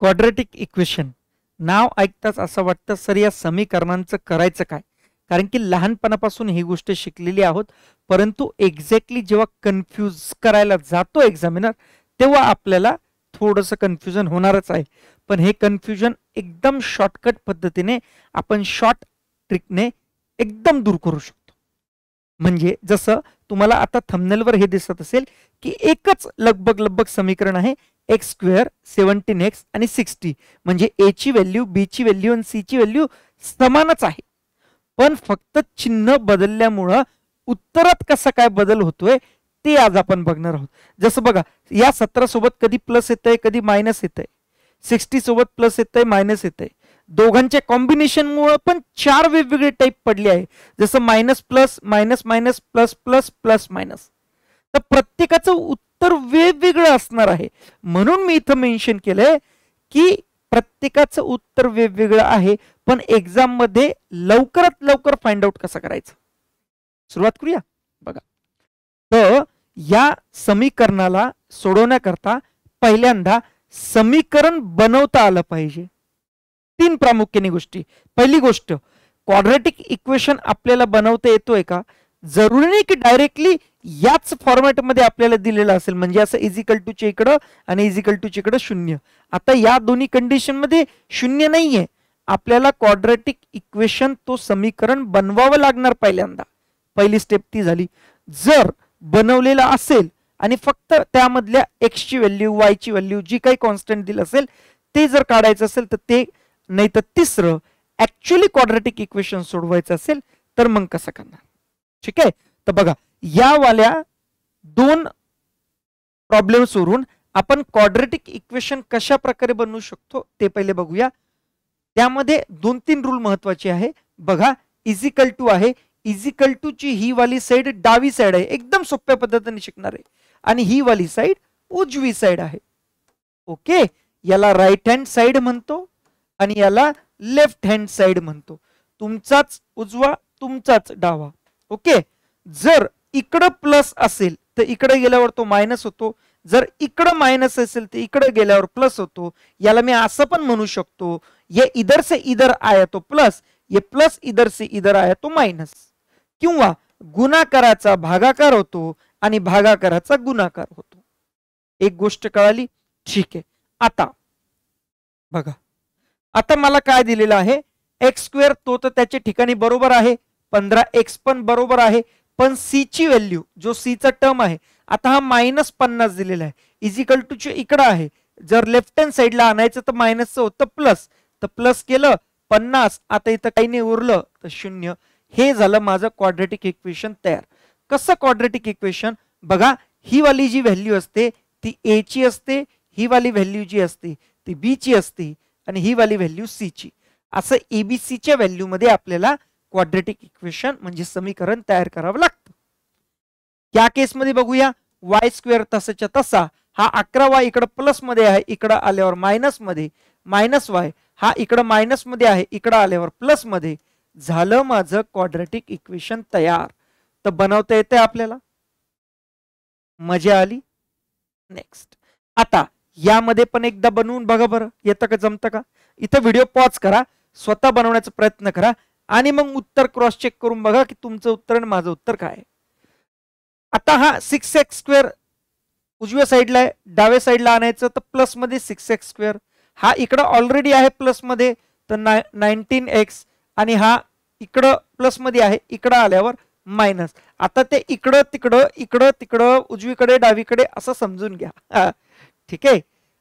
Quadratic equation नाव ऐकताच असं वाटतं सर या समीकरणांचं करायचं काय, कारण की लहानपणापासून ही गोष्ट शिकलेली आहोत, परंतु एक्झॅक्टली जेव्हा कन्फ्यूज करायला जातो एक्झामिनर तेव्हा आपल्याला थोडंसं कन्फ्युजन होणारच आहे. पण हे कन्फ्युजन एकदम शॉर्टकट पद्धतीने आपण शॉर्ट ट्रिकने एकदम दूर करू शकतो. म्हणजे जसं तुम्हाला आता थंबनेलवर हे दिसत असेल की एकच लगभग समीकरण आहे, एक्स स्क्वेअर 17x आणि 60, म्हणजे ए ची व्हॅल्यू, बी ची व्हॅल्यू आणि सी ची व्हॅल्यू समानच आहे, पण फक्त चिन्ह बदलल्यामुळं उत्तरात कसा काय बदल होतोय ते आज आपण बघणार आहोत. जसं बघा, या 17 सोबत कधी प्लस येतंय कधी मायनस येतंय, 60 सोबत प्लस येतंय मायनस येतंय, दोघांच्या कॉम्बिनेशन मुळे पण 4 वेगवेगळे टाइप पडले आहे, जसं minus plus minus minus plus plus plus minus. तर प्रत्येकाचं उत्तर वेगवेगळं असणार आहे, म्हणून मी इथं मेन्शन केलंय की प्रत्येकाचं उत्तर वेगवेगळं आहे, पण एक्झाम मध्ये लवकरात लवकर फाइंड आउट कसं करायचं. सुरुवात करूया. बघा, तर या समीकरणाला सोडवण्याकरता पहिल्यांदा समीकरण बनवता आलं पाहिजे. 3 प्रामुख्याने गोष्टी. पहिली गोष्ट, क्वाड्रॅटिक इक्वेशन आपल्याला बनवता येतोय का. जरुरी नाही की डायरेक्टली याच फॉर्मॅटमध्ये आपल्याला दिलेलं असेल, म्हणजे असं इजिकल टू च्या इकडं आणि इजिकल टू च्या इकडं 0. आता या दोन्ही कंडिशन मध्ये 0 नाहीये, आपल्याला क्वाड्रॅटिक इक्वेशन तो समीकरण बनवावं लागणार पहिल्यांदा. पहिली स्टेप ती झाली. जर बनवलेला असेल आणि फक्त त्यामधल्या एक्स ची व्हॅल्यू, वाय ची व्हॅल्यू, जी काही कॉन्स्टंट दिलं असेल ते जर काढायचं असेल तर ते, नाही तर तिसरं, ऍक्च्युअली क्वाड्रॅटिक इक्वेशन सोडवायचं असेल तर मग कसं करणार. ठीक आहे. तर बघा, या वाल्या 2 प्रॉब्लेम्स वरून आपण क्वाड्रॅटिक इक्वेशन कशा प्रकारे बनवू शकतो ते पहिले बघूया. त्यामध्ये 2-3 रूल महत्वाचे आहे. बघा, इजिकल टू आहे, इजिकल टू ची ही वाली साइड डावी साइड आहे, एकदम सोप्या पद्धतीने शिकणार आहे, आणि ही वाली साइड उजवी साइड आहे. ओके, याला राईट हँड साइड म्हणतो आणि याला लेफ्ट हँड साइड म्हणतो. तुमचाच उजवा तुमचाच डावा. ओके, जर इकडं प्लस असेल तर इकडे गेल्यावर तो मायनस होतो, जर इकडं मायनस असेल तर इकडे गेल्यावर प्लस होतो. याला मी असं पण म्हणू शकतो, ये इधर से इधर आया तो प्लस, ये प्लस इधर से इधर आया तो मायनस. किंवा गुणाकाराचा भागाकार होतो आणि भागाकाराचा गुणाकार होतो. एक गोष्ट कळाली. ठीक आहे. आता बघा, आता मला काय दिलेलं आहे, एक्स स्क्वेअर, तो तर त्याच्या ठिकाणी बरोबर आहे, 15x पण बरोबर आहे, पण सी ची व्हॅल्यू, जो सी चा टर्म आहे, आता हा -50 दिलेला आहे, इजिकल टू चे इकडं आहे, जर लेफ्ट हँड साइडला आणायचं तर मायनसचं होतं प्लस, तर प्लस केलं 50, आता इथं काही नाही उरलं तर 0. हे झालं माझं क्वाड्रॅटिक इक्वेशन तयार. कसं क्वाड्रॅटिक इक्वेशन. बघा, ही वाली जी व्हॅल्यू असते ती ए ची असते, ही वाली व्हॅल्यू जी असते ती बी ची असते, आणि ही वाली व्हॅल्यू सी ची. असं एबीसीच्या व्हॅल्यू मध्ये आपल्याला क्वाड्रॅटिक इक्वेशन म्हणजे समीकरण तयार करावं लागतं. या केसमध्ये बघूया, वाय स्क्वेअर तसाच्या तसा, हा 11y इकडं प्लस मध्ये आहे, इकडं आल्यावर मायनस मध्ये, मायनस वाय हा इकडं मायनस मध्ये आहे, इकडं आल्यावर प्लस मध्ये. झालं माझं क्वाड्रॅटिक इक्वेशन तयार. तर बनवता येते आपल्याला. मजा आली. नेक्स्ट, आता यामध्ये पण एकदा बनवून बघा बरं, येतं का, जमतं का. इथं व्हिडिओ पॉज करा, स्वतः बनवण्याचा प्रयत्न करा, आणि मग उत्तर क्रॉस चेक करून बघा की तुमचं उत्तर आणि माझं उत्तर काय आहे. आता हा 6x स्क्वेअर उजव्या साईडला आहे, डाव्या साईडला आणायचं तर प्लस मध्ये 6x स्क्वेअर, हा इकडं ऑलरेडी आहे प्लस मध्ये तर 19x, आणि हा इकडं प्लस मध्ये आहे, इकडं आल्यावर मायनस. आता ते इकडं तिकडं इकडं तिकडं उजवीकडे डावीकडे असं समजून घ्या. ठीक आहे.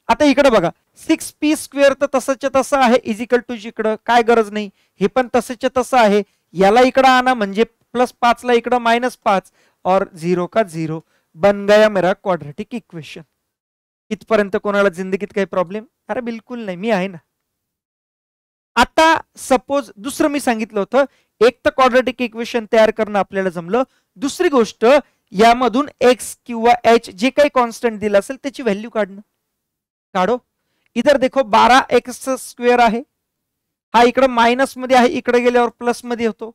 आता इकडे बघा, 6p स्क्वेअर तर तसंच्या तसं आहे, इजिकल टू इकडं काय गरज नाही, हे पण तसंच्या तसं आहे, याला इकडं आणा म्हणजे +5 ला इकडं -5, और 0 का 0. बन गया मेरा क्वाड्रॅटिक इक्वेशन. इथपर्यंत कोणाला जिंदगीत काही प्रॉब्लेम. अरे बिलकुल नाही, मी आहे ना. आता सपोज दुसरं मी सांगितलं होतं, एक तर क्वाड्रॅटिक इक्वेशन तयार करणं आपल्याला जमलं, दुसरी गोष्ट यामधून एक्स किंवा एच जे काही कॉन्स्टंट दिलं असेल त्याची व्हॅल्यू काढणं. काढो. इधर देखो 12x स्क्वेअर आहे, हा इकडं मायनस मध्ये आहे, इकडे गेल्यावर प्लस मध्ये होतो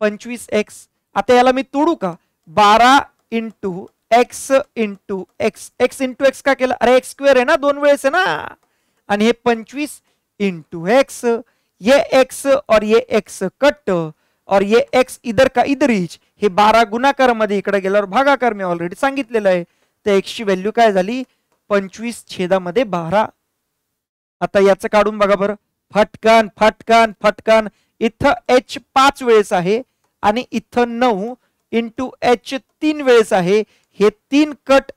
25x. आता याला मी तोडू का, 12 into x into x, x into x का केलं, अरे एक्स स्क्वेअर आहे ना, 2 वेळेस आहे ना. आणि हे 25 इंटू एक्स, ये एक्स और ये एक्स कट और ये एक्स इधर का इधर इच, हे 12 गुणाकार मध्ये इकडे गेल्यावर भागाकार मी ऑलरेडी सांगितलेलं आहे. तर एक्स ची व्हॅल्यू काय झाली 25/12. आता याचं काढून बघा बरं, फटकन फटकन फटकन. इथं एच 5 वेळेस आहे आणि इथं 9 इंटू एच 3 वेळेस आहे. हे 3 कट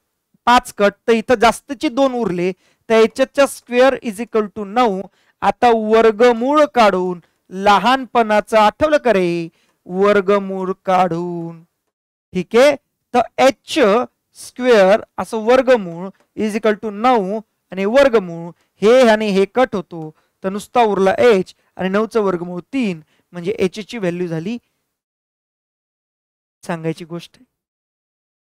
5 कट, तर इथं जास्तचे 2 उरले, तर एचच्या स्क्वेअर इज इक्वल टू 9. आता वर्गमूळ काढून, लहानपणाचं आठवलं का रे, वर्गमूळ काढून. ठीक आहे, तर एच स्क्वेअर असं वर्गमूळ इज इक्वल टू 9 आणि वर्गमूळ हे आणि हे कट होतो, तर नुसता उरला एच आणि 9चं वर्गमूळ 3, म्हणजे एच ची व्हॅल्यू झाली. सांगायची गोष्ट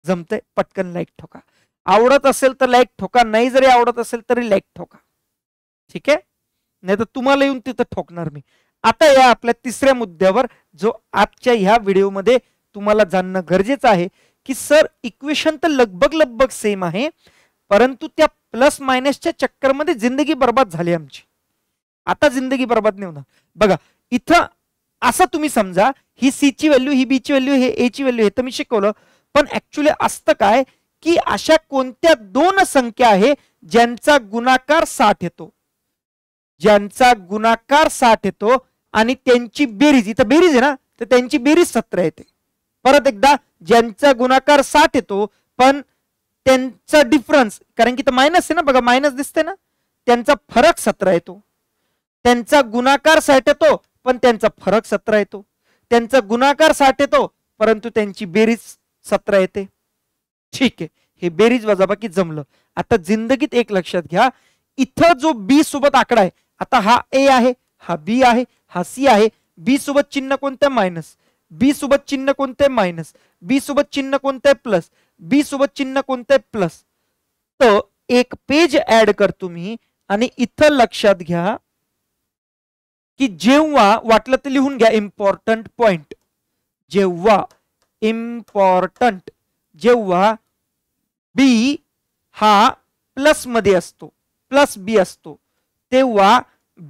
जमते, पटकन लाईक ठोका. आवडत असेल तर लाईक ठोका, नाही जरी आवडत असेल तरी लाईक ठोका. ठीक आहे, नाही तर तुम्हाला येऊन तिथं ठोकणार मी. आता या आपल्या तिसऱ्या मुद्द्यावर, जो आजच्या ह्या व्हिडिओमध्ये तुम्हाला जाणणं गरजेचं आहे की सर इक्वेशन तर लगभग सेम आहे, परंतु त्या प्लस मायनसच्या चक्करमध्ये जिंदगी बर्बाद झाली आमची. आता जिंदगी बर्बाद नाही होणार. बघा इथं असं तुम्ही समजा, ही सी ची व्हॅल्यू, ही बी ची व्हॅल्यू, हे ए ची व्हॅल्यू, हे तर मी शिकवलं. पण ऍक्च्युली असतं काय की अशा कोणत्या 2 संख्या आहे ज्यांचा गुणाकार 60 येतो, ज्यांचा गुणाकार 60 येतो आणि त्यांची बेरीज, इथं बेरीज आहे ना, तर त्यांची बेरीज 17 येते. परत एकदा, ज्यांचा गुणाकार 60 येतो पण त्यांचा डिफरन्स, कारण की तर मायनस आहे ना, बघा मायनस दिसते ना, त्यांचा फरक 17 येतो. त्यांचा गुणाकार 60 येतो पण त्यांचा फरक 17 येतो. त्यांचा गुणाकार 60 येतो परंतु त्यांची बेरीज 17 येते. ठीक आहे, हे बेरीज वजाबाकी जमलं. आता जिंदगीत एक लक्षात घ्या, इथं जो बी सोबत आकडा आहे, आता हा ए आहे, हा बी आहे, हा सी आहे. बी सोबत चिन्ह कोणतं मायनस, बी सोबत चिन्ह कोणतं मायनस, बी सोबत चिन्ह कोणतं प्लस, बी सोबत चिन्ह कोणतं प्लस. तर एक पेज ऍड करतो मी आणि इथं लक्षात घ्या की जेव्हा वाटलं तर लिहून घ्या इम्पॉर्टंट पॉइंट, जेव्हा इम्पॉर्टंट, जेव्हा बी हा प्लस मध्ये असतो, प्लस बी असतो, तेव्हा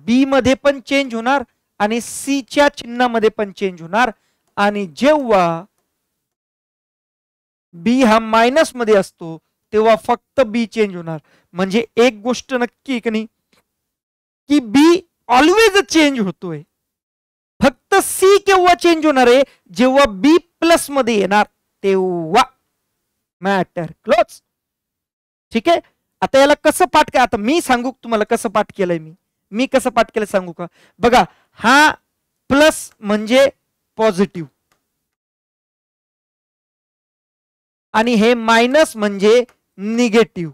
बी मध्ये पण चेंज होणार आणि सी च्या चिन्हामध्ये पण चेंज होणार. आणि जेव्हा बी हा मायनस मध्ये असतो तेव्हा फक्त बी चेंज होणार. म्हणजे एक गोष्ट नक्की की नाही की बी ऑलवेज चेंज होतोय, फक्त सी केव्हा चेंज होणार आहे, जेव्हा बी प्लस मध्ये येणार तेव्हा. Matter close. ठीक आहे, आता याला कसं पाठ काय, आता मी सांगू तुम्हाला कसं पाठ केलंय, मी कसं पाठ केलं सांगू का. बघा हा प्लस म्हणजे पॉझिटिव्ह आणि हे मायनस म्हणजे निगेटिव्ह.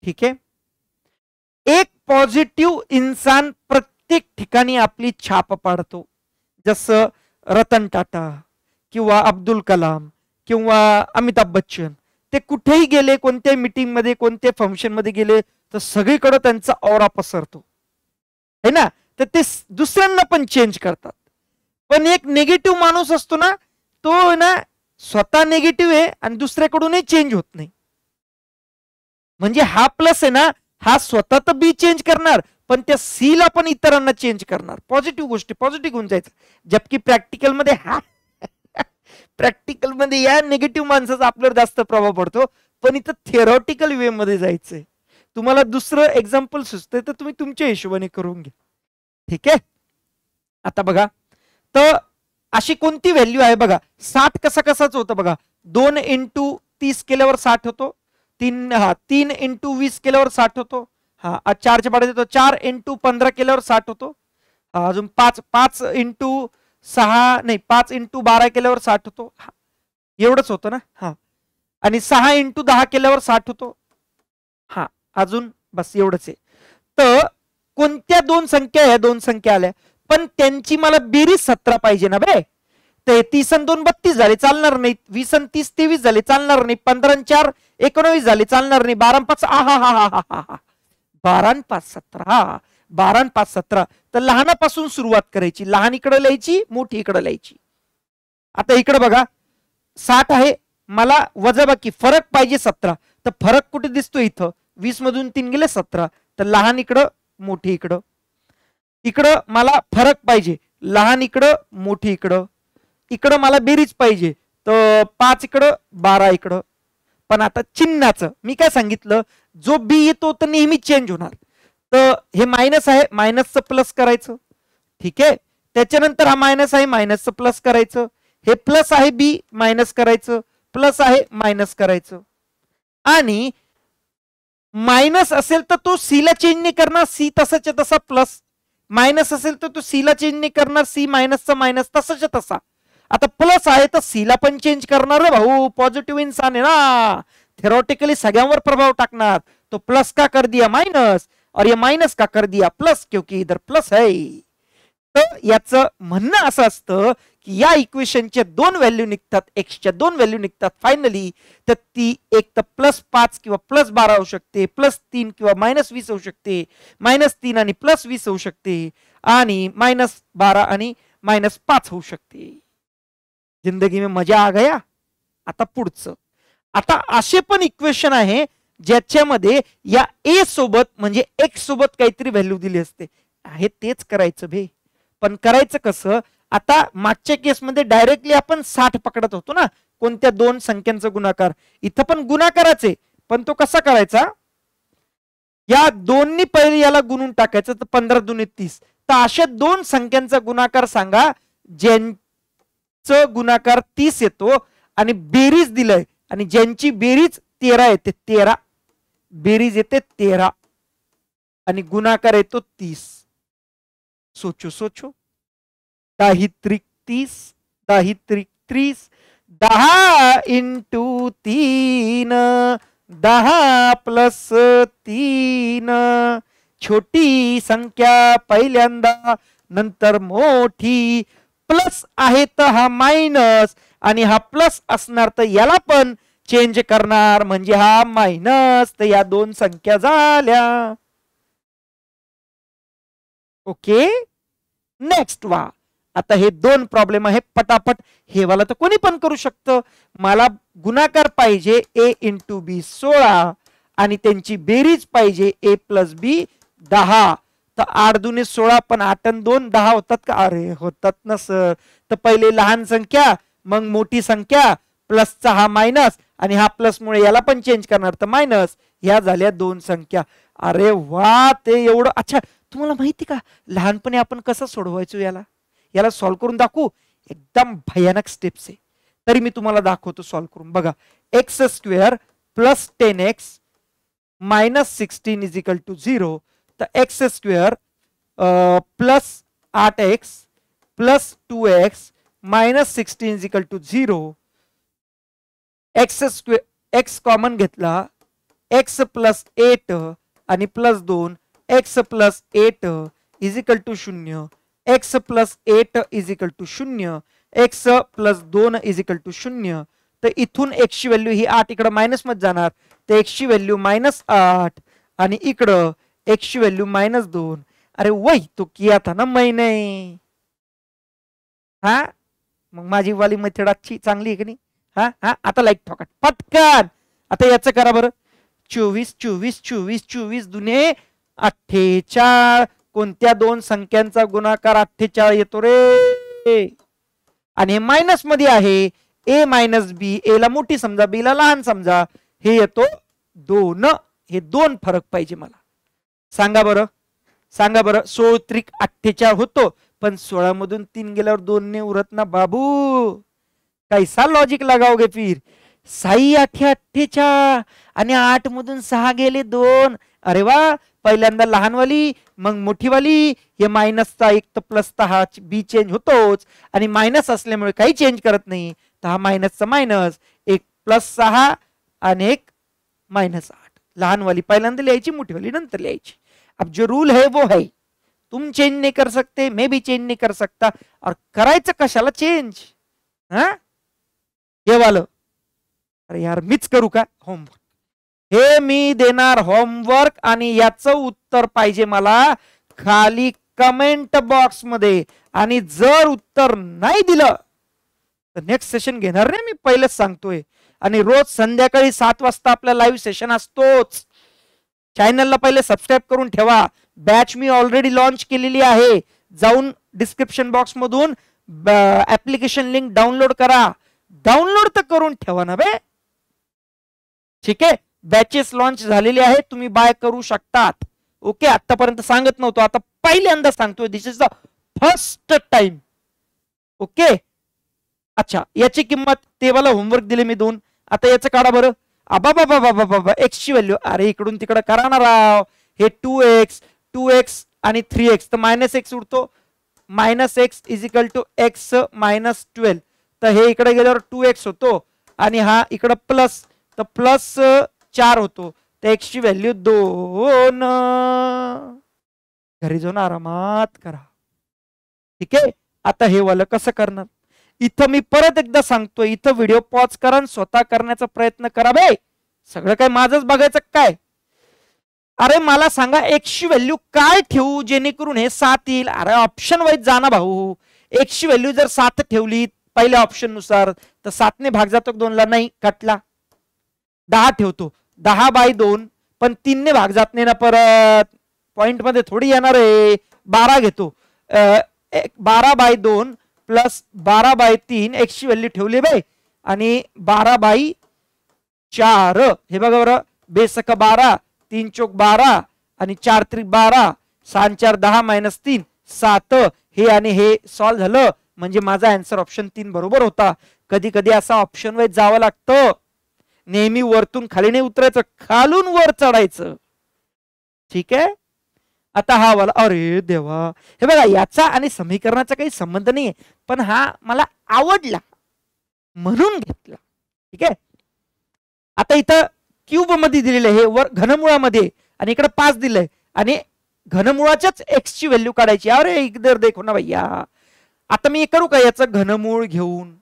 ठीक आहे, एक पॉझिटिव्ह इंसान प्रत्येक ठिकाणी आपली छाप पाडतो. जसं रतन टाटा किंवा अब्दुल कलाम किंवा अमिताभ बच्चन, ते कुठेही गेले, कोणत्याही मीटिंग मध्ये, कोणत्या फंक्शन मध्ये गेले, तर सगळीकडे त्यांचा ऑरा पसरतो है ना. तर ते दुसऱ्यांना पण चेंज करतात. पण एक निगेटिव्ह माणूस असतो ना, तो ना स्वतः निगेटिव्ह आहे आणि दुसऱ्याकडूनही चेंज होत नाही. म्हणजे हा प्लस आहे ना, हा स्वतः तर बी चेंज करणार पण त्या सी ला पण इतरांना चेंज करणार. पॉझिटिव्ह गोष्टी पॉझिटिव्ह होऊन जायचं. जबकि प्रॅक्टिकल मध्ये प्रॅक्टिकल मध्ये या निगेटिव्ह माणसाचा आपल्यावर जास्त प्रभाव पडतो. पण इथं थिअरॉटिकल वे मध्ये जायचंय. तुम्हाला दुसरं एक्झाम्पल सुचतंय तर तुम्ही तुमच्या हिशोबाने करून घ्या. ठीक आहे, आता बघा, तर अशी कोणती व्हॅल्यू आहे बघा, 60 कसाच होतं बघा, 2 इंटू 30 केल्यावर 60 होतो, 3 इंटू 20 केल्यावर 60 होतो, हा 4 च्या पाड्यात येतो, 4 इंटू 15 केल्यावर 60 होतो, अजून 5 इंटू 6 नाही 5 इंटू 12 केल्यावर 60 होतो, एवढंच होतं ना. हा, आणि 6 इंटू 10 केल्यावर 60 होतो, हा अजून बस एवढंच आहे. तर कोणत्या 2 संख्या, ह्या 2 संख्या आल्या पण त्यांची मला बेरीज 17 पाहिजे ना बे. तर 30 आणि 2 32 झाले, चालणार नाही. 20 आणि 30 23 झाले, चालणार नाही. 15 आणि 4 19 झाले, चालणार नाही. 12 आणि 5 12 आणि 5 17, 12 आणि 5 17. तर लहानापासून सुरुवात करायची, लहान इकडे लिहायची, मोठी इकडे लिहायची. आता इकडे बघा 60 आहे, मला वजाबाकी फरक पाहिजे 17. तर फरक कुठे दिसतो, इथं 20 मधून 3 गेले 17. तर लहान इकडं मोठी इकडं. इकडं मला फरक पाहिजे, लहान इकडं मोठी इकडं. इकडं मला बेरीज पाहिजे, तर 5 इकडं 12 इकडं. पण आता चिन्हाचं मी काय सांगितलं, जो बी येतो तर नेहमी चेंज होणार. तर हे मायनस आहे, मायनसचं प्लस करायचं. ठीक आहे. त्याच्यानंतर हा मायनस आहे, मायनसचं प्लस करायचं. हे प्लस आहे बी, मायनस करायचं. प्लस आहे, मायनस करायचं. आणि मायनस असेल तर तो सी ला चेंज नाही करणार, सी तसाच्या तसा प्लस. मायनस असेल तर तो सी ला चेंज नाही करणार, सी मायनसचा मायनस तसाच्या तसा. आता प्लस आहे तर सी ला पण चेंज करणार रे भाऊ, पॉझिटिव्ह इन्सान आहे ना, थेरोटिकली सगळ्यांवर प्रभाव टाकणार. तो प्लस का कर दिया माइनस और ये माइनस का कर दिया प्लस, क्योंकि इधर प्लस है. तर याचं म्हणणं असं असतं की या इक्वेशनचे 2 व्हॅल्यू निघतात, एक्सच्या 2 व्हॅल्यू निघतात फायनली. तर ती एक तर +5 किंवा +12 होऊ शकते, +3 किंवा -20 होऊ शकते, -3 आणि +20 होऊ शकते, आणि -12 आणि -5 होऊ शकते. जिंदगी में मजा आ गया. आता पुढचं, आता असे पण इक्वेशन आहे ज्याच्यामध्ये या ए सोबत म्हणजे एक्स सोबत काहीतरी व्हॅल्यू दिली असते. आहे तेच करायचं भे, पण करायचं कसं. आता मागच्या केसमध्ये डायरेक्टली आपण 60 पकडत होतो ना, कोणत्या 2 संख्यांचा गुणाकार. इथं पण गुणाकाराचे, पण तो कसा करायचा, या दोन्ही पहिले याला गुणून टाकायचं, तर 15 दुने 30. तर अशा 2 संख्यांचा गुणाकार सांगा ज्यांचं गुणाकार 30 येतो आणि बेरीज दिलंय, आणि ज्यांची बेरीज 13 येते, 13 बेरीज येते 13 आणि गुणाकार येतो 30. सोचो सोचो, 10 त्रिक 30, 10 त्रिक 30, 10 × 3, 10 + 3. छोटी संख्या पहिल्यांदा, नंतर मोठी. प्लस आहे तर हा मायनस, आणि हा प्लस असणार तर याला पण चेंज करणार, म्हणजे हा मायनस. तर या 2 संख्या झाल्या. ओके, नेक्स्ट वा. आता हे 2 प्रॉब्लेम आहे पटापट. हे वाला तर कोणी पण करू शकतं. मला गुणाकार पाहिजे a × b 16 आणि त्यांची बेरीज पाहिजे a + b 10. तर 8 दुने 16, पण 8 आणि 2 10 होतात का? अरे होतात ना सर. तर पहिले लहान संख्या, मग मोठी संख्या, प्लसचा हा मायनस, आणि हा प्लस मुळे याला पण चेंज करणार तर मायनस. ह्या झाल्या 2 संख्या. अरे वा, ते एवढं. अच्छा, तुम्हाला माहिती का लहानपणी आपण कसं सोडवायचो याला? याला सॉल्व्ह करून दाखवू. एकदम भयानक स्टेप्स आहे, तरी मी तुम्हाला दाखवतो सॉल्व्ह करून. बघा, x² + 10x - 16 = 0. तर x² + 8x + 2x - 16 = 0. x common घेतला, x + 8 आणि +2, x + 8 = 0, x + 8 = 0, x + 2 = 0. तर इथून x ची व्हॅल्यू ही 8 इकडे मायनस मध्ये जाणार, तर x ची व्हॅल्यू -8 आणि इकडं x ची व्हॅल्यू -2. अरे वही तो किया था ना मैंने. हा, मग माझी वाली मेथड अच्छी चांगली आहे की नाही? हा हा, आता लाईक ठोका पटकन. आता याचं करा बरं. 24 24 24 24 दुने 48. कोणत्या 2 संख्यांचा गुणाकार 48 येतो रे? आणि हे मायनस मध्ये आहे, a - b. a ला मोठी समजा, b ला लहान समजा. हे येतो 2. हे 2 फरक पाहिजे मला. सांगा बरं, सांगा बरं. 16 त्रिक 48 होतो, पण 16 मधून 3 गेल्यावर 2 ने उरत ना बाबू. कैसा लॉजिक लगाओगे फिर? 6 8 48 आणि 8 मधून 6 गेले 2. अरे वा, पहिल्यांदा लहानवाली मग मोठीवाली. हे मायनसचा एक तर प्लसचा हा बी चेंज होतोच, आणि मायनस असल्यामुळे काही चेंज करत नाही. तर हा मायनसचा मायनस, एक +6 आणि एक -8. लहानवाली पहिल्यांदा लिहायची, मोठीवाली नंतर लिहायची. अब जो रूल है वो है, तुम चेंज नहीं कर सकते, मैं भी चेंज नहीं कर सकता. और करायचं कशाला चेंज? हा, हे वालं. अरे यार, मीच करू का होमवर्क? हे मी देणार होमवर्क, आणि याचं उत्तर पाहिजे मला खाली कमेंट बॉक्स मध्ये. आणि जर उत्तर नाही दिलं तर नेक्स्ट सेशन घेणार नाही, मी पहिलेच सांगतोय. आणि रोज संध्याकाळी 7 वाजता आपला लाईव्ह सेशन असतोच. चॅनलला पहिले सबस्क्राईब करून ठेवा. बॅच मी ऑलरेडी लॉन्च केलेली आहे. जाऊन डिस्क्रिप्शन बॉक्स मधून ऍप्लिकेशन लिंक डाउनलोड करा. डाउनलोड तर करून ठेवा ना बे. ठीक आहे, बॅचेस लॉन्च झालेले आहेत, तुम्ही बाय करू शकतात. ओके, आतापर्यंत सांगत नव्हतो, आता पहिल्यांदा सांगतोय. This is the first time. Okay, अच्छा, याची किंमत ते मला होमवर्क दिले मी 2. आता याचं काढा बरं. आबा बाबा बाबा बाबा एक्स ची व्हॅल्यू, अरे इकडून तिकडे करा ना राव. हे 2x आणि 3x तर -x उरतो. -x is equal to x -12. तर हे इकडे गेल्यावर 2x होतो आणि हा इकडे प्लस, तर +4 होतो. तर x ची व्हॅल्यू 2. घरी जाऊन आरामात करा. ठीक आहे, आता हे वाला कसं करणार. इथं मी परत एकदा सांगतोय, इथं व्हिडिओ पॉज करा आणि स्वतः करण्याचा प्रयत्न करा बे. सगळं काय माझंच बघायचं काय. अरे मला सांगा x ची व्हॅल्यू काय ठेवू जेणेकरून हे 7 येईल. अरे ऑप्शन वाईज जा ना भाऊ. x ची व्हॅल्यू जर 7 ठेवली पहिल्या ऑप्शन नुसार तर 7 ने भाग जातो 2 ला, नाही कटला. 10 ठेवतो, 10/2, पण 3 ने भाग जात नाही ना परत. पॉइंट मध्ये थोडी येणार आहे. 12 घेतो, 12/2 प्लस 12/3 x ची व्हॅल्यू ठेवली बाई. आणि 12/4 हे बघा बरं. बेसक 12, 3 चौक 12 आणि 4 त्रिक 12, 6 4 10 -3 7. हे आणि हे सॉल्व झालं म्हणजे माझा आन्सर ऑप्शन 3 बरोबर होता. कधी कधी असा ऑप्शन वाईज जावं लागतं. नेहमी वरतून खाली नाही उतरायचं, खालून वर चढायचं. ठीक आहे, आता हा वाला, अरे देवा, हे बघा याचा आणि समीकरणाचा काही संबंध नाहीये, पण हा मला आवडला म्हणून घेतला. ठीक आहे, आता इथं क्यूब मध्ये दिलेलं आहे, वर घनमुळामध्ये, आणि इकडे 5 दिलंय आणि घनमुळाच्याच x ची व्हॅल्यू काढायची. अरे इधर देखो ना भैया. आता मी करू का याचं घनमूळ घेऊन,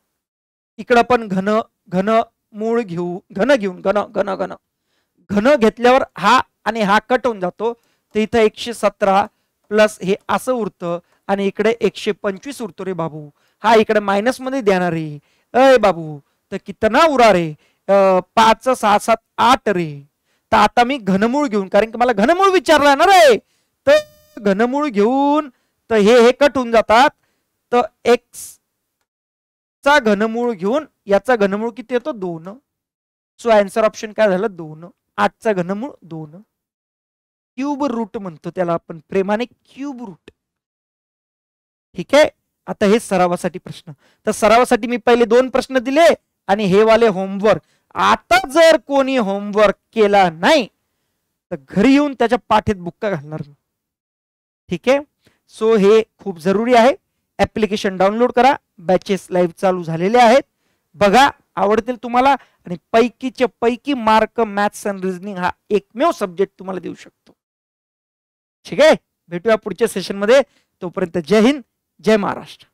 इकडं पण घनमूळ घेऊ, घन घेऊन, घन घेतल्यावर हा आणि हा कट होऊन जातो. तर इथं 117 प्लस हे असं उरतं आणि इकडे 125 उरतो रे बाबू. हा इकडे मायनस मध्ये देणार रे. अय बाबू, तर कितना उरा रे. 5 6 7 8 रे. तर आता मी घनमूळ घेऊन, कारण की मला घनमूळ विचारला ना रे, तर घनमूळ घेऊन तर हे कट होऊन जातात. तर x चा घनमूळ घेऊन याचा घनमूळ किती येतो 2. सो आन्सर ऑप्शन काय झालं 2. 8 चा घनमूळ 2. क्यूब रूट म्हणतो त्याला आपण प्रेमाने, क्यूब रूट. ठीक आहे, आता हे सरावासाठी प्रश्न. तर सरावासाठी मी पहिले 2 प्रश्न दिले आणि हे वाले होमवर्क. आता जर कोणी होमवर्क केला नाही तर घरी येऊन त्याच्या पाठीत बुक्का घालणार. ठीक आहे, सो हे खूप जरुरी आहे. ऍप्लिकेशन डाउनलोड करा. बॅचेस लाईव्ह चालू झालेले आहेत, बघा, आवडतील तुम्हाला. आणि पैकीचे पैकी मार्क मॅथ्स अँड रिझनिंग हा एकमेव सब्जेक्ट तुम्हाला देऊ शकतो. ठीक आहे, भेटूया पुढच्या सेशन मध्ये. तोपर्यंत जय हिंद, जय महाराष्ट्र.